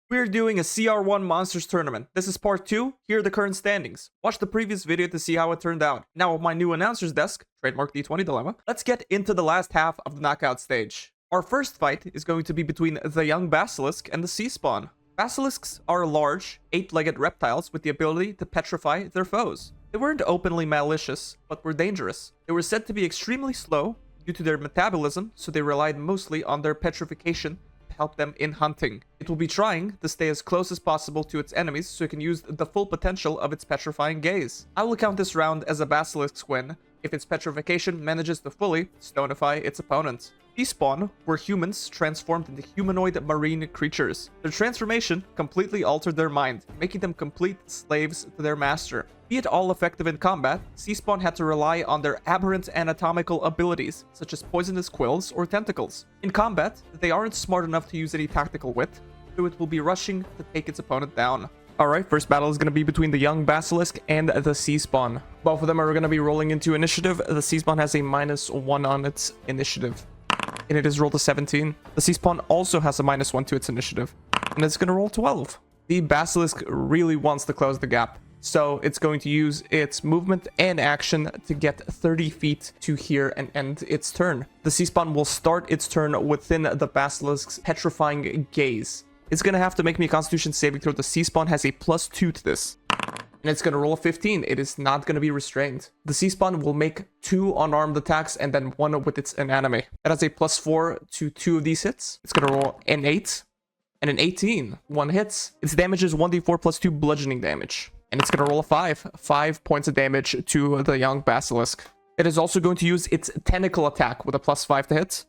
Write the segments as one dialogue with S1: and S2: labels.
S1: We're doing a CR1 Monsters tournament. This is part 2. Here are the current standings. Watch the previous video to see how it turned out. Now with my new announcer's desk, trademark D20Dilemma, let's get into the last half of the knockout stage. Our first fight is going to be between the young Basilisk and the Sea Spawn. Basilisks are large, 8-legged reptiles with the ability to petrify their foes. They weren't openly malicious, but were dangerous. They were said to be extremely slow due to their metabolism, so they relied mostly on their petrification help them in hunting. It will be trying to stay as close as possible to its enemies so it can use the full potential of its petrifying gaze. I will count this round as a Basilisk's win if its petrification manages to fully stonify its opponent. These spawn were humans transformed into humanoid marine creatures. Their transformation completely altered their mind, making them complete slaves to their master. Be it all effective in combat, Sea Spawn had to rely on their aberrant anatomical abilities, such as poisonous quills or tentacles. In combat, they aren't smart enough to use any tactical wit, so it will be rushing to take its opponent down. Alright, first battle is going to be between the young Basilisk and the Sea Spawn. Both of them are going to be rolling into initiative. The Sea Spawn has a -1 on its initiative, and it is rolled a 17. The Sea Spawn also has a -1 to its initiative, and it's going to roll 12. The Basilisk really wants to close the gap, so it's going to use its movement and action to get 30 feet to here and end its turn. The Sea Spawn will start its turn within the Basilisk's petrifying gaze. It's going to have to make me a Constitution saving throw. The Sea Spawn has a +2 to this, and it's going to roll a 15. It is not going to be restrained. The Sea Spawn will make 2 unarmed attacks and then 1 with its inanimate. It has a +4 to 2 of these hits. It's going to roll an 8 and an 18. 1 hits. Its damage is 1d4 +2 bludgeoning damage. And it's going to roll a 5. 5 points of damage to the young Basilisk. It is also going to use its tentacle attack with a +5 to hit.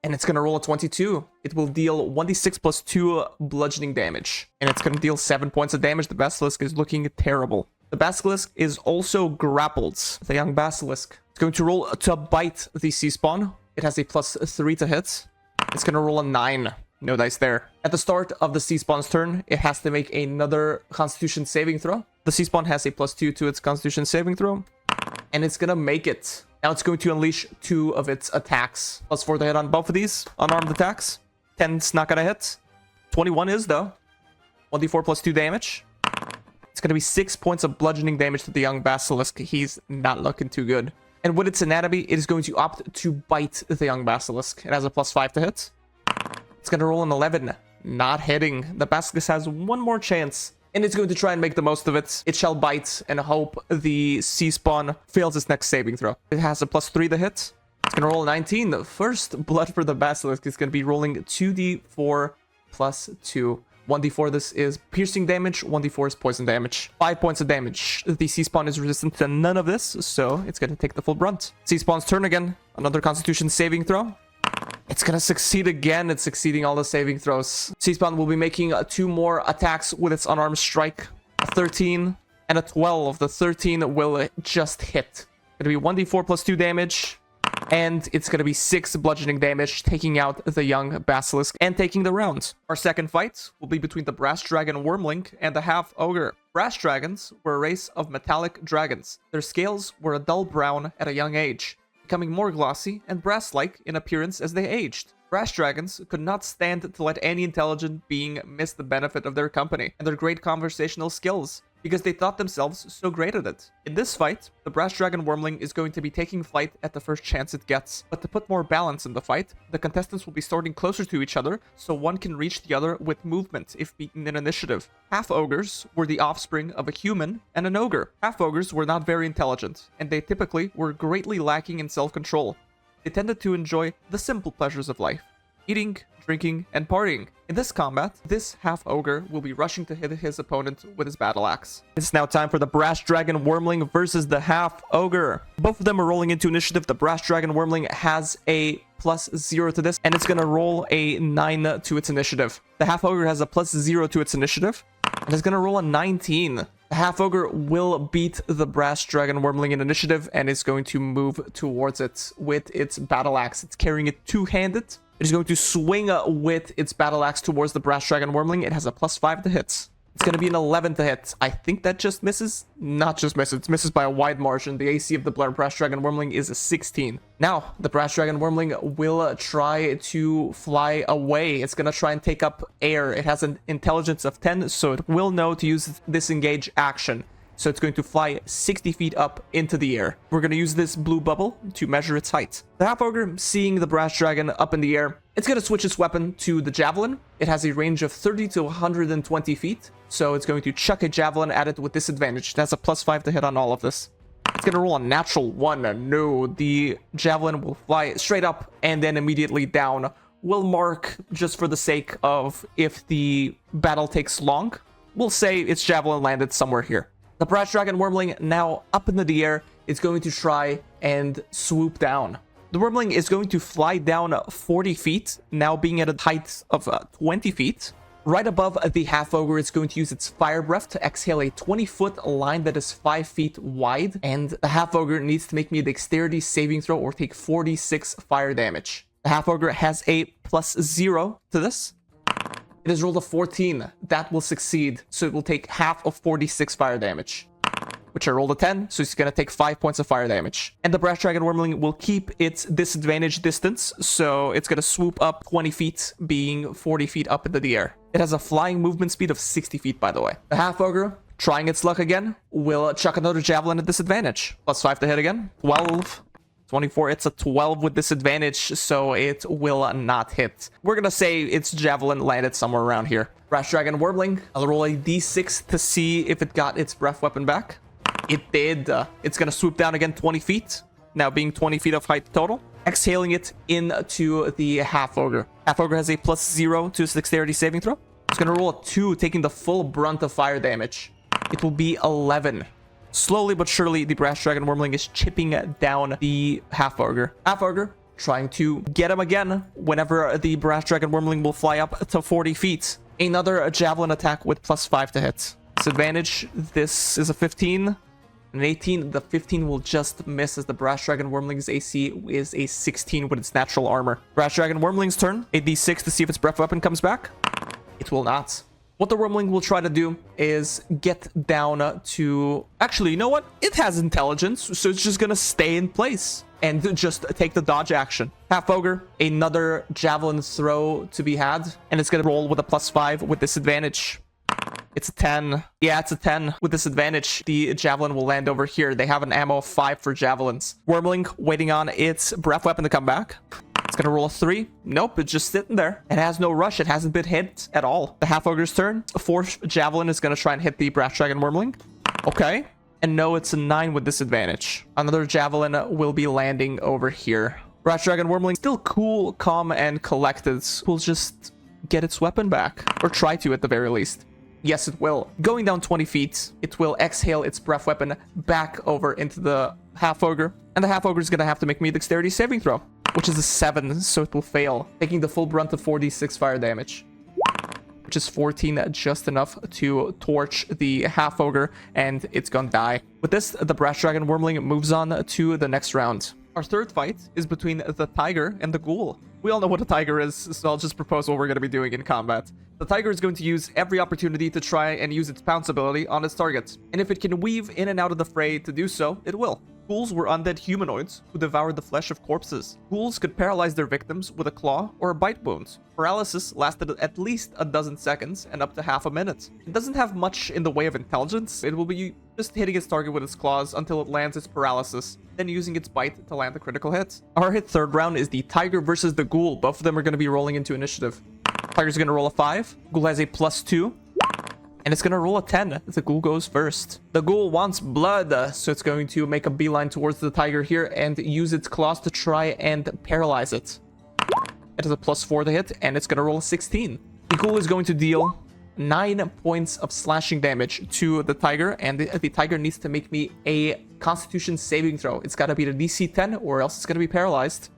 S1: And it's going to roll a 22. It will deal 1d6 +2 bludgeoning damage. And it's going to deal 7 points of damage. The Basilisk is looking terrible. The Basilisk is also grappled. The young Basilisk is going to roll to bite the Sea Spawn. It has a +3 to hit. It's going to roll a 9. No dice there. At the start of the Sea Spawn's turn, it has to make another Constitution saving throw. The Sea Spawn has a +2 to its Constitution saving throw, and it's going to make it. Now it's going to unleash 2 of its attacks. +4 to hit on both of these unarmed attacks. 10's not going to hit. 21 is, though. 1d4 +2 damage. It's going to be 6 points of bludgeoning damage to the young Basilisk. He's not looking too good. And with its anatomy, it is going to opt to bite the young Basilisk. It has a +5 to hit. It's going to roll an 11. Not hitting. The Basilisk has 1 more chance, and it's going to try and make the most of it. It shall bite and hope the Sea Spawn fails its next saving throw. It has a +3 to hit. It's going to roll a 19. The first blood for the Basilisk is going to be rolling 2d4 +2. 1d4, this is piercing damage. 1d4 is poison damage. 5 points of damage. The Sea Spawn is resistant to none of this, so it's going to take the full brunt. Sea Spawn's turn again. Another Constitution saving throw. It's going to succeed again. It's succeeding all the saving throws. Sea Spawn will be making 2 more attacks with its unarmed strike. A 13 and a 12. The 13 will just hit. It's going to be 1d4 +2 damage. And it's going to be 6 bludgeoning damage, taking out the young Basilisk and taking the round. Our second fight will be between the Brass Dragon Wormling and the Half Ogre. Brass Dragons were a race of metallic dragons. Their scales were a dull brown at a young age, becoming more glossy and brass-like in appearance as they aged. Brass dragons could not stand to let any intelligent being miss the benefit of their company and their great conversational skills, because they thought themselves so great at it. In this fight, the Brass Dragon Wormling is going to be taking flight at the first chance it gets. But to put more balance in the fight, the contestants will be starting closer to each other, so one can reach the other with movement if beaten in initiative. Half-ogres were the offspring of a human and an ogre. Half-ogres were not very intelligent, and they typically were greatly lacking in self-control. They tended to enjoy the simple pleasures of life: eating, drinking, and partying. In this combat, this half-ogre will be rushing to hit his opponent with his battle axe. It's now time for the Brass Dragon Wormling versus the half-ogre. Both of them are rolling into initiative. The Brass Dragon Wormling has a +0 to this, and it's going to roll a 9 to its initiative. The half-ogre has a +0 to its initiative, and it's going to roll a 19. The half-ogre will beat the Brass Dragon Wormling in initiative and is going to move towards it with its battle axe. It's carrying it 2-handed. It is going to swing with its battle axe towards the Brass Dragon Wormling. It has a +5 to hits. It's going to be an 11 to hit. I think that just misses. Not just misses. It misses by a wide margin. The AC of the Brass Dragon Wormling is a 16. Now, the Brass Dragon Wormling will try to fly away. It's going to try and take up air. It has an intelligence of 10, so it will know to use disengage action. So it's going to fly 60 feet up into the air. We're going to use this blue bubble to measure its height. The Half Ogre, seeing the Brass Dragon up in the air, it's going to switch its weapon to the Javelin. It has a range of 30 to 120 feet. So it's going to chuck a Javelin at it with disadvantage. It has a +5 to hit on all of this. It's going to roll a natural 1. No, the Javelin will fly straight up and then immediately down. We'll mark, just for the sake of if the battle takes long, we'll say its Javelin landed somewhere here. The Brass Dragon Wormling, now up into the air, is going to try and swoop down. The Wormling is going to fly down 40 feet, now being at a height of 20 feet. Right above the Half Ogre, it's going to use its Fire Breath to exhale a 20-foot line that is 5 feet wide. And the Half Ogre needs to make me a Dexterity saving throw or take 46 fire damage. The Half Ogre has a +0 to this. It has rolled a 14. That will succeed, so it will take half of 46 fire damage. Which I rolled a 10, so it's going to take 5 points of fire damage. And the Brass Dragon Wormling will keep its disadvantage distance, so it's going to swoop up 20 feet, being 40 feet up into the air. It has a flying movement speed of 60 feet, by the way. The Half Ogre, trying its luck again, will chuck another Javelin at disadvantage. +5 to hit again. 12. 24, it's a 12 with disadvantage, so it will not hit. We're gonna say its Javelin landed somewhere around here. Brass Dragon Wormling, I'll roll a d6 to see if it got its breath weapon back. It did. It's gonna swoop down again 20 feet, now being 20 feet of height total. Exhaling it into the Half Ogre. Half Ogre has a +0 to its Dexterity saving throw. It's gonna roll a 2, taking the full brunt of fire damage. It will be 11. Slowly but surely, the Brass Dragon Wormling is chipping down the Half Ogre. Half Ogre trying to get him again whenever the Brass Dragon Wormling will fly up to 40 feet. Another Javelin attack with +5 to hit. Disadvantage, this is a 15. An 18, the 15 will just miss as the Brass Dragon Wormling's AC is a 16 with its natural armor. Brass Dragon Wormling's turn, a d6 to see if its breath weapon comes back. It will not. What the Wormling will try to do is get down to... Actually, you know what? It has intelligence, so it's just gonna stay in place and just take the dodge action. Half Ogre, another Javelin throw to be had, and it's gonna roll with a +5 with disadvantage. It's a 10. Yeah, it's a 10 with disadvantage. The Javelin will land over here. They have an ammo of 5 for Javelins. Wormling waiting on its breath weapon to come back. It's gonna roll a 3. Nope, it's just sitting there. It has no rush. It hasn't been hit at all. The Half Ogre's turn. A 4th Javelin is gonna try and hit the Brass Dragon Wormling. Okay. And no, it's a 9 with disadvantage. Another Javelin will be landing over here. Brass Dragon Wormling still cool, calm, and collected. Will just get its weapon back. Or try to, at the very least. Yes, it will. Going down 20 feet, it will exhale its breath weapon back over into the Half Ogre. And the Half Ogre is going to have to make me a Dexterity saving throw, which is a 7, so it will fail, taking the full brunt of 46 fire damage, which is 14, just enough to torch the Half Ogre, and it's gonna die. With this, the Brass Dragon Wormling moves on to the next round. Our third fight is between the Tiger and the Ghoul. We all know what a Tiger is, so I'll just propose what we're going to be doing in combat. The Tiger is going to use every opportunity to try and use its Pounce ability on its target, and if it can weave in and out of the fray to do so, it will. Ghouls were undead humanoids who devoured the flesh of corpses. Ghouls could paralyze their victims with a claw or a bite wound. Paralysis lasted at least a dozen seconds and up to half a minute. It doesn't have much in the way of intelligence. It will be just hitting its target with its claws until it lands its paralysis, then using its bite to land a critical hit. Our hit third round is the Tiger versus the Ghoul. Both of them are going to be rolling into initiative. Tiger's going to roll a 5. Ghoul has a +2. And it's going to roll a 10. The Ghoul goes first. The Ghoul wants blood, so it's going to make a beeline towards the Tiger here and use its claws to try and paralyze it. It has a +4 to hit, and it's going to roll a 16. The Ghoul is going to deal 9 points of slashing damage to the Tiger, and the Tiger needs to make me a Constitution saving throw. It's got to be the DC 10, or else it's going to be paralyzed.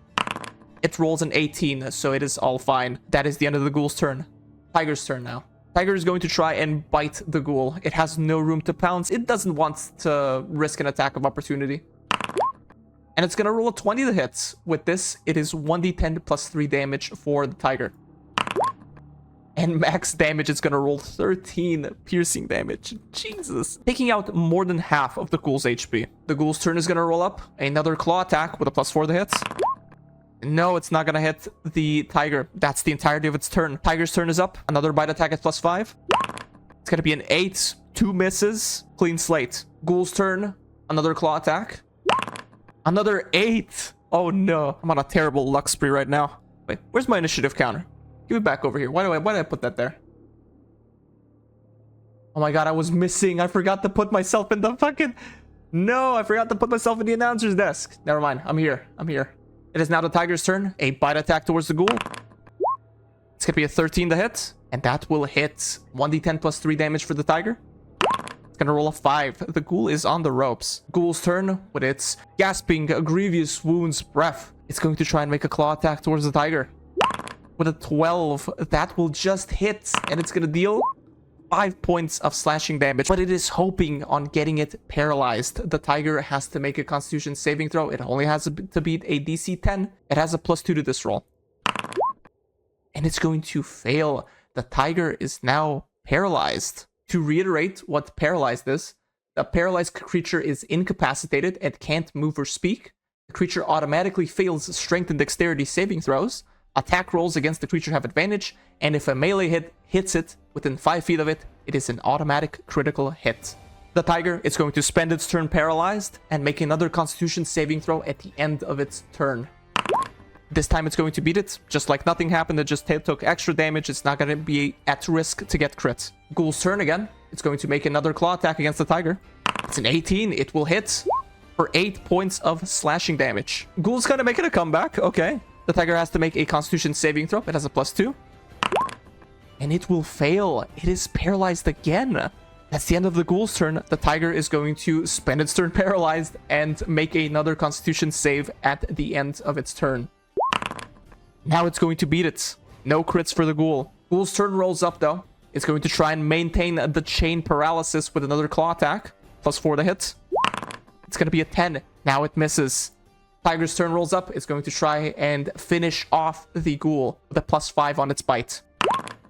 S1: It rolls an 18, so it is all fine. That is the end of the Ghoul's turn. Tiger's turn now. Tiger is going to try and bite the Ghoul. It has no room to pounce. It doesn't want to risk an attack of opportunity. And it's going to roll a 20 to hit. With this, it is 1d10 +3 damage for the Tiger. And max damage is gonna roll 13 piercing damage. Jesus. Taking out more than half of the ghoul's HP. The ghoul's turn is gonna roll up. Another claw attack with a +4 to hit. No, it's not gonna hit the tiger. That's the entirety of its turn. Tiger's turn is up. Another bite attack at +5. It's gonna be an 8. 2 misses. Clean slate. Ghoul's turn. Another claw attack. Another 8. Oh no. I'm on a terrible luck spree right now. Wait, where's my initiative counter? Give it back over here. Why did I put that there? Oh my god, I was missing. I forgot to put myself in the fucking... No, I forgot to put myself in the announcer's desk. Never mind. I'm here. It is now the tiger's turn. A bite attack towards the ghoul. It's gonna be a 13 to hit. And that will hit 1d10 plus 3 damage for the tiger. It's gonna roll a 5. The ghoul is on the ropes. Ghoul's turn with its gasping, grievous wounds breath. It's going to try and make a claw attack towards the tiger. With a 12, that will just hit. And it's gonna deal 5 points of slashing damage, but it is hoping on getting it paralyzed. The tiger has to make a constitution saving throw. It only has to beat a DC 10. It has a +2 to this roll. And it's going to fail. The tiger is now paralyzed. To reiterate what paralyzed is, the paralyzed creature is incapacitated and can't move or speak. The creature automatically fails strength and dexterity saving throws. Attack rolls against the creature have advantage, and if a melee hit hits it within 5 feet of it, it is an automatic critical hit. The tiger is going to spend its turn paralyzed and make another constitution saving throw at the end of its turn. This time it's going to beat it, just like nothing happened. It just took extra damage. It's not going to be at risk to get crit. Ghoul's turn again. It's going to make another claw attack against the tiger. It's an 18. It will hit for 8 points of slashing damage. Ghoul's kind of making a comeback. Okay. The tiger has to make a constitution saving throw. It has a +2. And it will fail. It is paralyzed again. That's the end of the ghoul's turn. The tiger is going to spend its turn paralyzed and make another constitution save at the end of its turn. Now it's going to beat it. No crits for the ghoul. Ghoul's turn rolls up though. It's going to try and maintain the chain paralysis with another claw attack. +4 to hit. It's going to be a 10. Now it misses. Tiger's turn rolls up. It's going to try and finish off the ghoul with a +5 on its bite.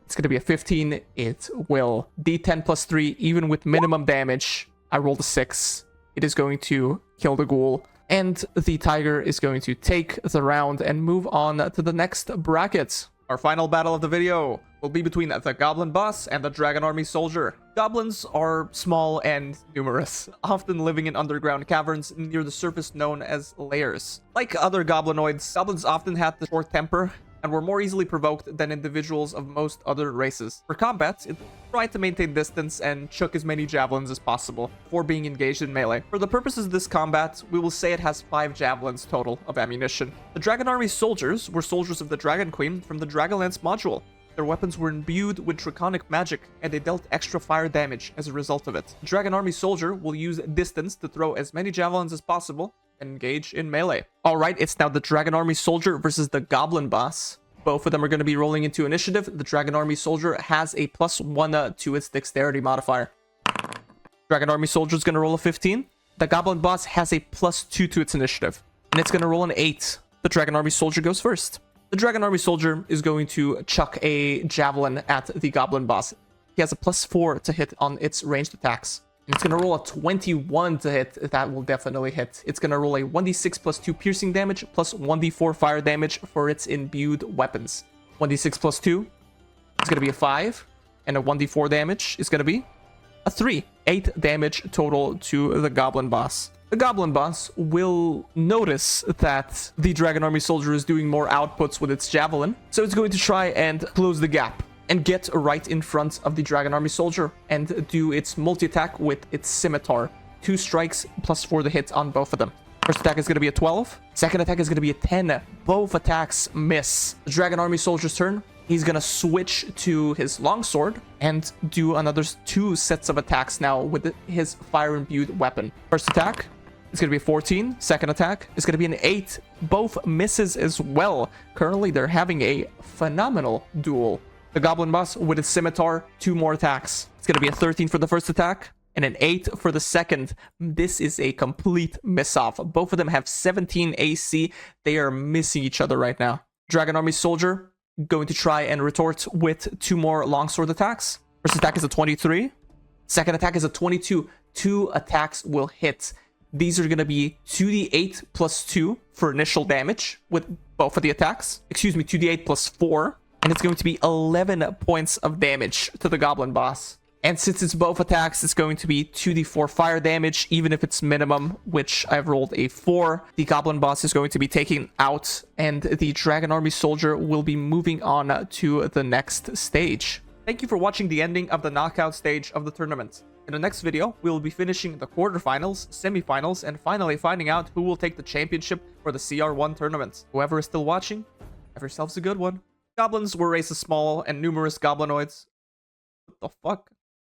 S1: It's going to be a 15. It will. D10 plus 3, even with minimum damage. I rolled a 6. It is going to kill the ghoul. And the tiger is going to take the round and move on to the next bracket. Our final battle of the video will be between the Goblin boss and the Dragon Army soldier. Goblins are small and numerous, often living in underground caverns near the surface known as lairs. Like other goblinoids, goblins often had the short temper and were more easily provoked than individuals of most other races. For combat, it tried to maintain distance and chuck as many javelins as possible before being engaged in melee. For the purposes of this combat, we will say it has 5 javelins total of ammunition. The Dragon Army soldiers were soldiers of the Dragon Queen from the Dragonlance module. Their weapons were imbued with draconic magic, and they dealt extra fire damage as a result of it. The Dragon Army soldier will use distance to throw as many javelins as possible and engage in melee. Alright, it's now the Dragon Army soldier versus the Goblin boss. Both of them are going to be rolling into initiative. The Dragon Army soldier has a +1 to its dexterity modifier. Dragon Army soldier is going to roll a 15. The Goblin boss has a +2 to its initiative, and it's going to roll an 8. The Dragon Army soldier goes first. The Dragon Army soldier is going to chuck a javelin at the Goblin boss. He has a +4 to hit on its ranged attacks. And it's going to roll a 21 to hit. That will definitely hit. It's going to roll a 1d6 plus 2 piercing damage plus 1d4 fire damage for its imbued weapons. 1d6 plus 2 is going to be a 5. And a 1d4 damage is going to be a 3. 8 damage total to the Goblin boss. The Goblin boss will notice that the Dragon Army soldier is doing more outputs with its javelin. So it's going to try and close the gap and get right in front of the Dragon Army soldier and do its multi-attack with its scimitar. 2 strikes +4 to hit on both of them. First attack is going to be a 12. Second attack is going to be a 10. Both attacks miss. The Dragon Army soldier's turn. He's going to switch to his longsword and do another 2 sets of attacks now with his fire-imbued weapon. First attack is going to be a 14. Second attack is going to be an 8. Both misses as well. Currently, they're having a phenomenal duel. The Goblin boss with his scimitar, 2 more attacks. It's going to be a 13 for the first attack and an 8 for the second. This is a complete miss-off. Both of them have 17 AC. They are missing each other right now. Dragon Army soldier going to try and retort with 2 more longsword attacks. First attack is a 23. Second attack is a 22. 2 attacks will hit. These are going to be 2d8 plus 2 for initial damage with both of the attacks. Excuse me, 2d8 plus 4. And it's going to be 11 points of damage to the goblin boss. And since it's both attacks, it's going to be 2d4 fire damage, even if it's minimum, which I've rolled a 4. The goblin boss is going to be taken out, and the dragon army soldier will be moving on to the next stage. Thank you for watching the ending of the knockout stage of the tournament. In the next video, we will be finishing the quarterfinals, semifinals, and finally finding out who will take the championship for the CR1 tournament. Whoever is still watching, have yourselves a good one. Goblins were raised as small and numerous goblinoids. What the fuck?